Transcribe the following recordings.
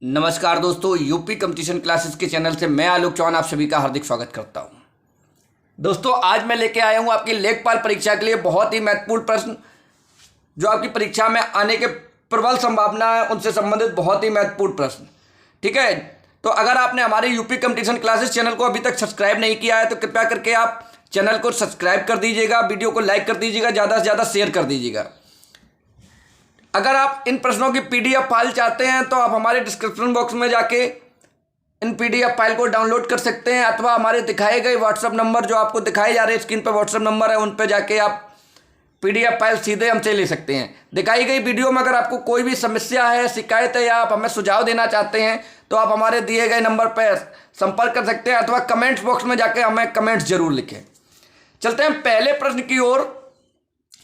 नमस्कार दोस्तों, UP competition classes के चैनल से मैं आलोक चौहान आप सभी का हार्दिक स्वागत करता हूं। दोस्तों, आज मैं लेके आया हूं आपकी लेखपाल परीक्षा के लिए बहुत ही महत्वपूर्ण प्रश्न जो आपकी परीक्षा में आने के प्रबल संभावना है उनसे संबंधित बहुत ही महत्वपूर्ण प्रश्न। ठीक है, तो अगर आपने हमारे यूपी कंपटीशन क्लासेस चैनल को अभी तक सब्सक्राइब नहीं किया है तो कृपया करके आप चैनल को सब्सक्राइब कर दीजिएगा, वीडियो को लाइक कर दीजिएगा, ज़्यादा से ज़्यादा शेयर कर दीजिएगा। अगर आप इन प्रश्नों की पीडीएफ फाइल चाहते हैं तो आप हमारे डिस्क्रिप्शन बॉक्स में जाके इन पीडीएफ फाइल को डाउनलोड कर सकते हैं, अथवा हमारे दिखाए गए व्हाट्सएप नंबर जो आपको दिखाए जा रहे हैं स्क्रीन पर व्हाट्सएप नंबर है उन पर जाके आप पीडीएफ फाइल सीधे हमसे ले सकते हैं। दिखाई गई वीडियो में अगर आपको कोई भी समस्या है, शिकायत है या आप हमें सुझाव देना चाहते हैं तो आप हमारे दिए गए नंबर पर संपर्क कर सकते हैं, अथवा कमेंट्स बॉक्स में जाकर हमें कमेंट्स जरूर लिखें। चलते हैं पहले प्रश्न की ओर।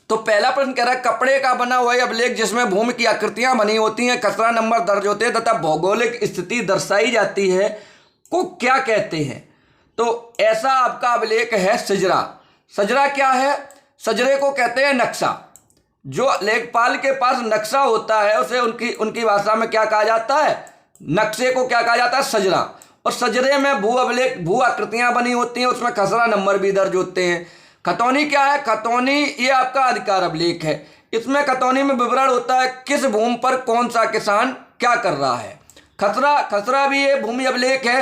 तो पहला प्रश्न कह रहा है, कपड़े का बना हुआ अभिलेख जिसमें भूमि की आकृतियां बनी होती हैं, खसरा नंबर दर्ज होते हैं तथा भौगोलिक स्थिति दर्शाई जाती है को क्या कहते हैं? तो ऐसा आपका अभिलेख है सजरा। सजरा क्या है? सजरे को कहते हैं नक्शा। जो लेखपाल के पास नक्शा होता है उसे उनकी भाषा में क्या कहा जाता है? नक्शे को क्या कहा जाता है? सजरा। और सजरे में भू आकृतियां बनी होती हैं, उसमें खसरा नंबर भी दर्ज होते हैं। खतौनी क्या है? खतौनी ये आपका अधिकार अभिलेख है। इसमें खतौनी में विवरण होता है किस भूमि पर कौन सा किसान क्या कर रहा है। खसरा भी ये भूमि अभिलेख है।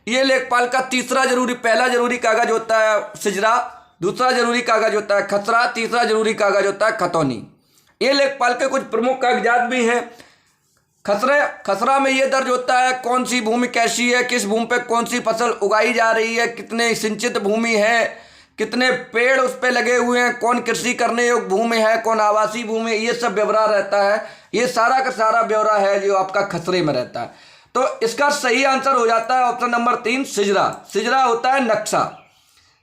ये लेखपाल का पहला जरूरी कागज होता है सिजरा, दूसरा जरूरी कागज होता है खसरा, तीसरा जरूरी कागज होता है खतौनी। ये लेखपाल के कुछ प्रमुख कागजात भी हैं। खसरा में ये दर्ज होता है कौन सी भूमि कैसी है, किस भूमि पर कौन सी फसल उगाई जा रही है, कितने सिंचित भूमि है, कितने पेड़ उस पे लगे हुए हैं, कौन कृषि करने योग्य भूमि है, कौन आवासीय भूमि, ये सब ब्यौरा रहता है। ये सारा का सारा ब्यौरा है जो आपका खसरे में रहता है। तो इसका सही आंसर हो जाता है ऑप्शन नंबर 3 सिजरा। सिजरा होता है नक्शा।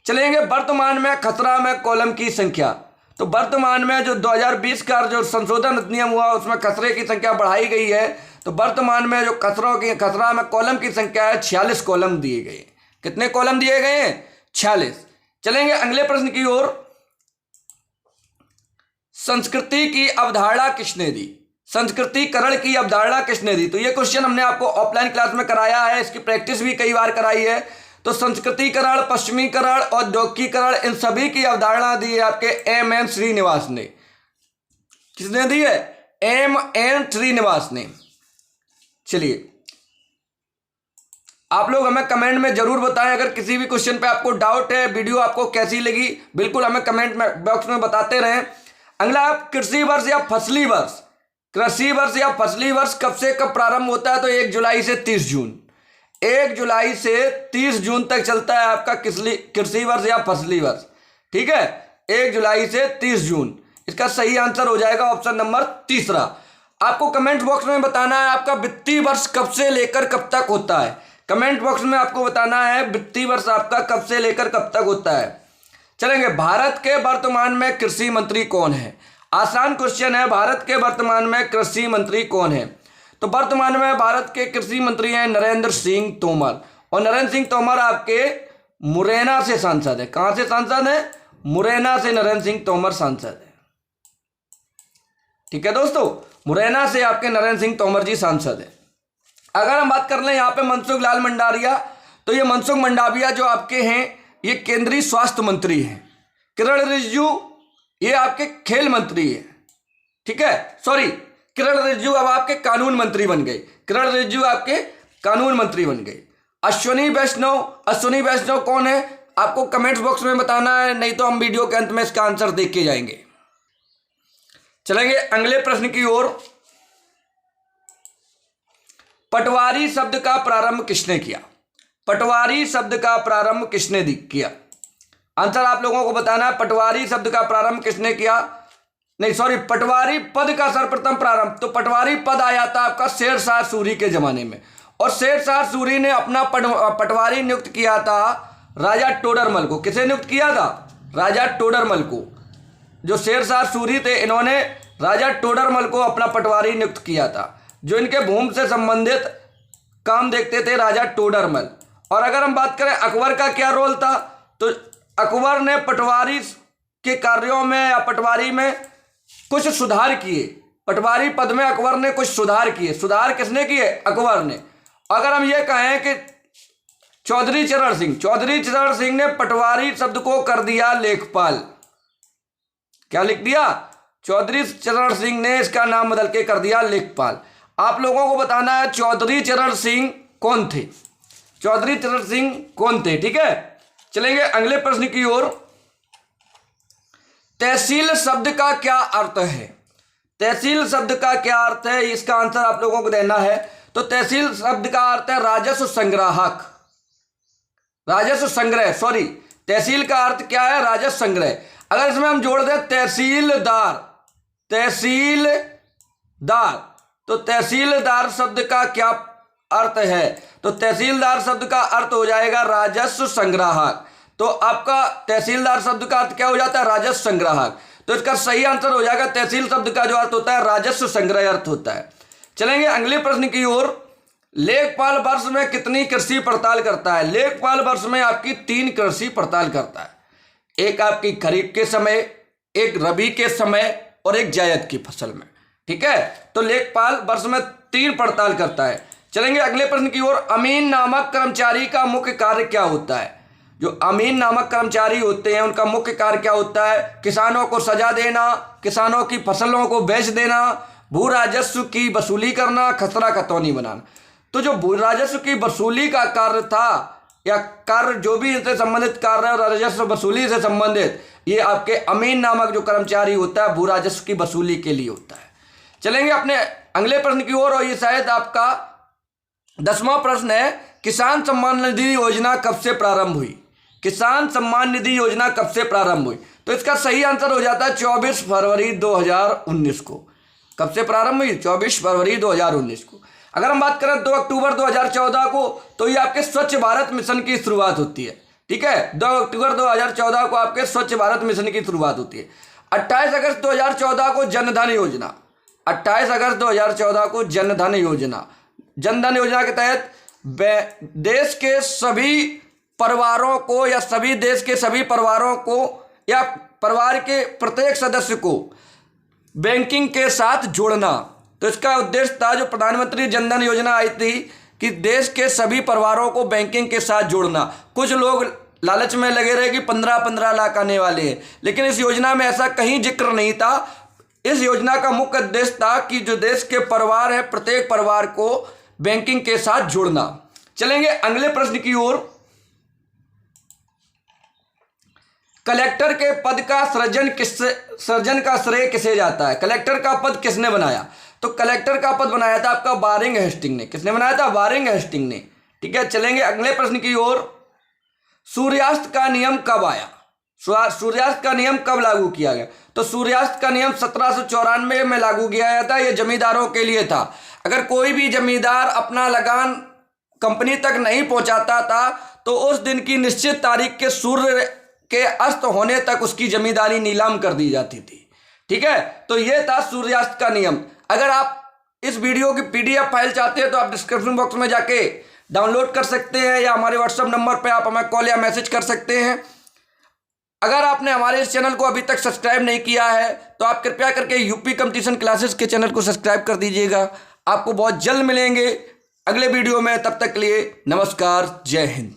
चलेंगे वर्तमान में खसरा में कॉलम की संख्या। तो वर्तमान में जो 2020 का जो संशोधन अधिनियम हुआ उसमें खसरे की संख्या बढ़ाई गई है। तो वर्तमान में जो खसरा में कॉलम की संख्या है 46 कॉलम दिए गए। कितने कॉलम दिए गए हैं? 46। चलेंगे अगले प्रश्न की ओर। संस्कृति की अवधारणा किसने दी? संस्कृतिकरण की अवधारणा किसने दी? तो ये क्वेश्चन हमने आपको ऑफलाइन क्लास में कराया है, इसकी प्रैक्टिस भी कई बार कराई है। तो संस्कृतिकरण, पश्चिमीकरण, औद्योगिकीकरण, इन सभी की अवधारणा दी है आपके एम श्रीनिवास ने। किसने दी है? एम श्रीनिवास ने। चलिए, आप लोग हमें कमेंट में जरूर बताएं अगर किसी भी क्वेश्चन पे आपको डाउट है, वीडियो आपको कैसी लगी बिल्कुल हमें कमेंट में बॉक्स में बताते रहें। अगला, आप कृषि वर्ष या फसली वर्ष। कृषि वर्ष या फसली वर्ष कब से कब प्रारंभ होता है? तो 1 जुलाई से 30 जून। 1 जुलाई से 30 जून तक चलता है आपका कृषि वर्ष या फसली वर्ष। ठीक है, 1 जुलाई से 30 जून। इसका सही आंसर हो जाएगा ऑप्शन नंबर तीसरा। आपको कमेंट बॉक्स में बताना है आपका वित्तीय वर्ष कब से लेकर कब तक होता है। कमेंट बॉक्स में आपको बताना है वित्तीय वर्ष आपका कब से लेकर कब तक होता है। चलेंगे, भारत के वर्तमान में कृषि मंत्री कौन है? आसान क्वेश्चन है। भारत के वर्तमान में कृषि मंत्री कौन है? तो वर्तमान में भारत के कृषि मंत्री हैं नरेंद्र सिंह तोमर। और नरेंद्र सिंह तोमर आपके मुरैना से सांसद है। कहां से सांसद है? मुरैना से नरेंद्र सिंह तोमर सांसद है। ठीक है दोस्तों, मुरैना से आपके नरेंद्र सिंह तोमर जी सांसद है। अगर हम बात कर लें यहाँ पे मनसुख लाल मंडाविया, तो ये मनसुख मंडाविया जो आपके हैं ये केंद्रीय स्वास्थ्य मंत्री हैं। किरण रिजिजू ये आपके खेल मंत्री हैं। ठीक है, सॉरी, किरण रिजिजू अब आपके कानून मंत्री बन गए। किरण रिजिजू आपके कानून मंत्री बन गए। अश्विनी वैष्णव कौन है? आपको कमेंट्स बॉक्स में बताना है, नहीं तो हम वीडियो के अंत में इसका आंसर देख के जाएंगे। चलेंगे अगले प्रश्न की ओर। पटवारी शब्द का प्रारंभ किसने किया? पटवारी शब्द का प्रारंभ किसने किया? आंसर आप लोगों को बताना है। पटवारी शब्द का प्रारंभ किसने किया? नहीं सॉरी, पटवारी पद का सर्वप्रथम प्रारंभ। तो पटवारी पद आया था आपका शेरशाह सूरी के जमाने में। और शेरशाह सूरी ने अपना पटवारी नियुक्त किया था राजा टोडरमल को। किसे नियुक्त किया था? राजा टोडरमल को। जो शेरशाह सूरी थे इन्होंने राजा टोडरमल को अपना पटवारी नियुक्त किया था। जो इनके भूमि से संबंधित काम देखते थे राजा टोडरमल। और अगर हम बात करें अकबर का क्या रोल था, तो अकबर ने पटवारी के कार्यों में या पटवारी में कुछ सुधार किए। पटवारी पद में अकबर ने कुछ सुधार किए। सुधार किसने किए? अकबर ने। अगर हम ये कहें कि चौधरी चरण सिंह ने पटवारी शब्द को कर दिया लेखपाल। क्या लिख दिया? चौधरी चरण सिंह ने इसका नाम बदल के कर दिया लेखपाल। आप लोगों को बताना है चौधरी चरण सिंह कौन थे, चौधरी चरण सिंह कौन थे। ठीक है, चलेंगे अगले प्रश्न की ओर। तहसील शब्द का क्या अर्थ है? तहसील शब्द का क्या अर्थ है, इसका आंसर आप लोगों को देना है। तो तहसील शब्द का अर्थ है राजस्व संग्राहक, राजस्व संग्रह। सॉरी, तहसील का अर्थ क्या है? राजस्व संग्रह। अगर इसमें हम जोड़ दें तहसीलदार, तहसीलदार, तो तहसीलदार शब्द का क्या अर्थ है? तो तहसीलदार शब्द का अर्थ हो जाएगा राजस्व संग्राहक। तो आपका तहसीलदार शब्द का अर्थ क्या हो जाता है? राजस्व संग्राहक। तो इसका सही आंसर हो जाएगा तहसील शब्द का जो अर्थ होता है राजस्व संग्रह अर्थ होता है। चलेंगे अगले प्रश्न की ओर। लेखपाल वर्ष में कितनी कृषि पड़ताल करता है? लेखपाल वर्ष में आपकी 3 कृषि पड़ताल करता है। एक आपकी खरीफ के समय, एक रबी के समय और एक जायद की फसल में। ठीक है, तो लेखपाल वर्ष में 3 पड़ताल करता है। चलेंगे अगले प्रश्न की ओर। अमीन नामक कर्मचारी का मुख्य कार्य क्या होता है? जो अमीन नामक कर्मचारी होते हैं उनका मुख्य कार्य क्या होता है? किसानों को सजा देना, किसानों की फसलों को बेच देना, भू राजस्व की वसूली करना, खसरा खतौनी बनाना। तो जो भू राजस्व की वसूली का कार्य था या कार्य जो भी इससे संबंधित कार्य और राजस्व वसूली से संबंधित, ये आपके अमीन नामक जो कर्मचारी होता है भू राजस्व की वसूली के लिए होता है। चलेंगे अपने अगले प्रश्न की ओर और ये शायद आपका 10वां प्रश्न है। किसान सम्मान निधि योजना कब से प्रारंभ हुई? किसान सम्मान निधि योजना कब से प्रारंभ हुई? तो इसका सही आंसर हो जाता है 24 फरवरी 2019 को। कब से प्रारंभ हुई? 24 फरवरी 2019 को। अगर हम बात करें 2 अक्टूबर 2014 को, तो ये आपके स्वच्छ भारत मिशन की शुरुआत होती है। ठीक है, 2 अक्टूबर 2014 को आपके स्वच्छ भारत मिशन की शुरुआत होती है। 28 अगस्त 2014 को जनधन योजना, 28 अगस्त 2014 को जनधन योजना, जनधन योजना के तहत देश के सभी परिवारों को या सभी देश के सभी परिवारों को या परिवार के प्रत्येक सदस्य को बैंकिंग के साथ जोड़ना। तो इसका उद्देश्य था, जो प्रधानमंत्री जनधन योजना आई थी, कि देश के सभी परिवारों को बैंकिंग के साथ जोड़ना। कुछ लोग लालच में लगे रहे कि 15-15 लाख आने वाले हैं, लेकिन इस योजना में ऐसा कहीं जिक्र नहीं था। इस योजना का मुख्य उद्देश्य था कि जो देश के परिवार है प्रत्येक परिवार को बैंकिंग के साथ जोड़ना। चलेंगे अगले प्रश्न की ओर। कलेक्टर के पद का सृजन का श्रेय किसे जाता है? कलेक्टर का पद किसने बनाया? तो कलेक्टर का पद बनाया था आपका वारेन हेस्टिंग ने। किसने बनाया था? वारेन हेस्टिंग ने। ठीक है, चलेंगे अगले प्रश्न की ओर। सूर्यास्त का नियम कब आया? सूर्यास्त का नियम कब लागू किया गया? तो सूर्यास्त का नियम 1794 में लागू किया गया था। यह जमींदारों के लिए था। अगर कोई भी जमींदार अपना लगान कंपनी तक नहीं पहुंचाता था तो उस दिन की निश्चित तारीख के सूर्य के अस्त होने तक उसकी जमींदारी नीलाम कर दी जाती थी। ठीक है, तो यह था सूर्यास्त का नियम। अगर आप इस वीडियो की PDF फाइल चाहते हैं तो आप डिस्क्रिप्शन बॉक्स में जाके डाउनलोड कर सकते हैं या हमारे व्हाट्सएप नंबर पे आप हमें कॉल या मैसेज कर सकते हैं। अगर आपने हमारे इस चैनल को अभी तक सब्सक्राइब नहीं किया है तो आप कृपया करके यूपी कंपटीशन क्लासेस के चैनल को सब्सक्राइब कर दीजिएगा। आपको बहुत जल्द मिलेंगे अगले वीडियो में। तब तक के लिए नमस्कार, जय हिंद।